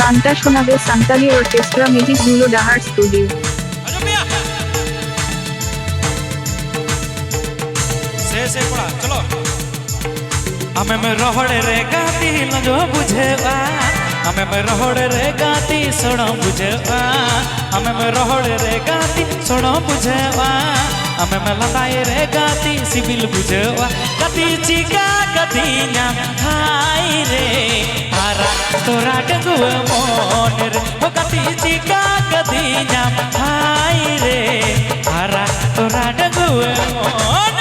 গানটা শোনাবে Santali orchestra music গুলো ডাহার স্টুডিও। चलो हमें में रोहड़े रे गाती न जो बुझेवा हमें में रोहड़े रे गाती सोना बुझेवा हमें में रोहड़े रे गाती सोना बुझेवा हमें में लताई रे गाती सिविल बुझेवा गति चिका गति ना हाय रे हारा तोरा डगुए मोन रे वो गति चिका गति ना हाय रे हारा तोरा डगुए मोन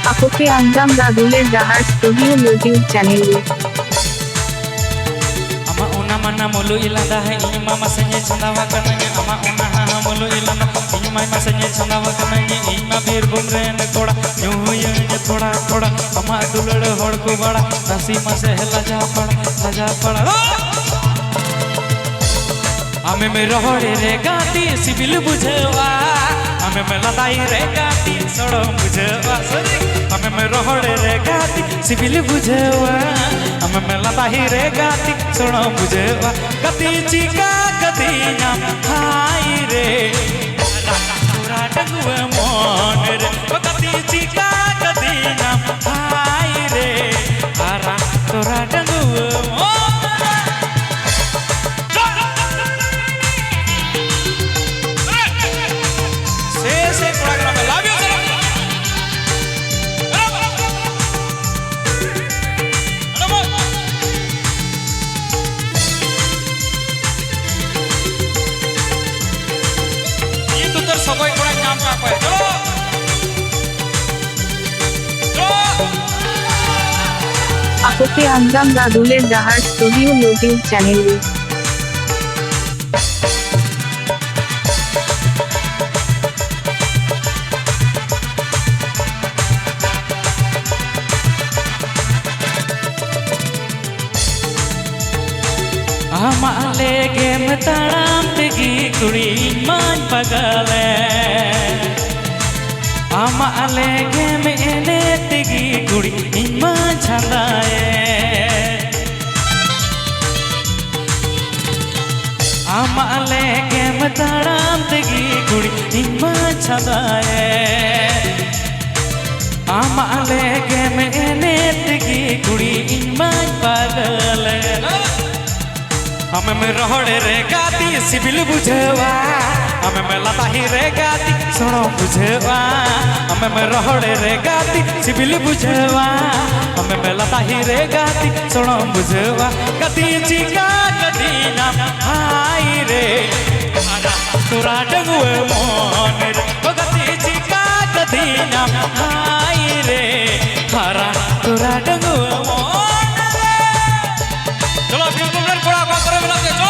Apoke Anjam Raduler Dahar Studio YouTube channel we. Ama una mana mulu ilanda hai ima masanya chandawa kananya ama una ha mulu ilanda ima masanya chandawa kananya ima bir bumre ne thoda yu ye thoda thoda ama dulad hod ko bada nasi mase laja pada हमें में रोहड़े रे गाती civil बुझेवा हमें में लताई रे गाती सड़ो बुझेवा हमें में रोहड़े रे गाती सिविल बुझेवा हमें में लताई रे गाती सड़ो बुझेवा गति चिका गति ना हाय रे पूरा डगुए मोन रे गति चिका गति ना हाय रे हारा तोरा डगुए मोन सबाई कोड़ा नाम का पाए चलो Apoke Anjam Raduler Dahar Studio YouTube channel we. आमाले गेम ताड़ाम तेगी कुड़ी मान पगले आमाले गेम एने तेगी कुड़ी मान छंदाए आमाले गेम ताड़ाम तेगी कुड़ी मान छंदाए आमाले गेम एने तेगी कुड़ी मान पगले हमें में रोहड़े रे गाती सिविल बुझेवा हमें में लताही रे गाती सोनो बुझेवा हमें में रोहड़े रे गाती सिविल बुझेवा हमें में लताही रे गाती सोनो बुझेवा गति चिका गति ना हाय रे हारा तोरा डगुए मोन रे गति चिका गति ना हाय रे हारा तोरा डगुए मोन रे चलो बिल्कुल बड़ा बात करे मिला के चलो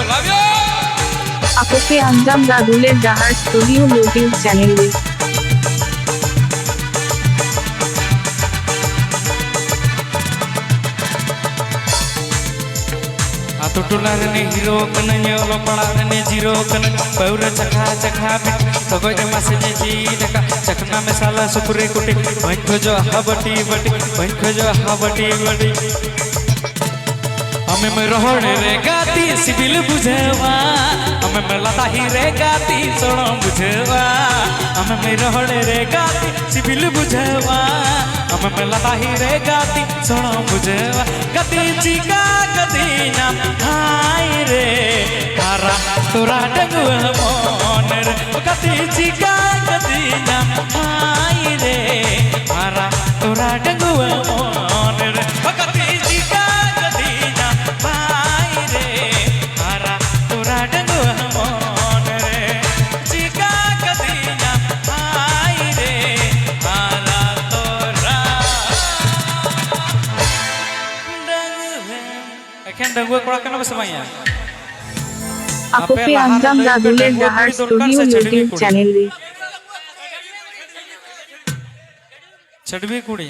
love you Apoke Anjam Raduler Dahar Studio YouTube channel we. आतो टोला रे हीरो कन्ने ओलो पड़ा रे जीरो कन्ने पौर चखा चखा तो गोज मासे जी डका चखना में साला सुपुरे कुटी बन खोजो हा बटी बटी बन खोजो हा बटी बटी हमें में रहड़े रे गाती सिबिल बुझवा हमें में लताही रे गाती सोना बुझवा हमें में रहड़े रे गाती सिबिल बुझवा हमें में लताही रे गाती सोना बुझवा गति चिका गति नाम हाय रे हारा तोरा डंगुआ मन रे गति चिका गति नाम हाय रे हारा तोरा डंगुआ मन रे गति चिका गति नाम हाय रे हारा तोरा डंगुआ मन रे चिका गति नाम हाय रे हारा तोरा डंगुआ एखन डंगुआ कोड़ा केना बसमाया Ako pe Anjam Gaduler Dahar Studio YouTube channel. छठवी कुड़ी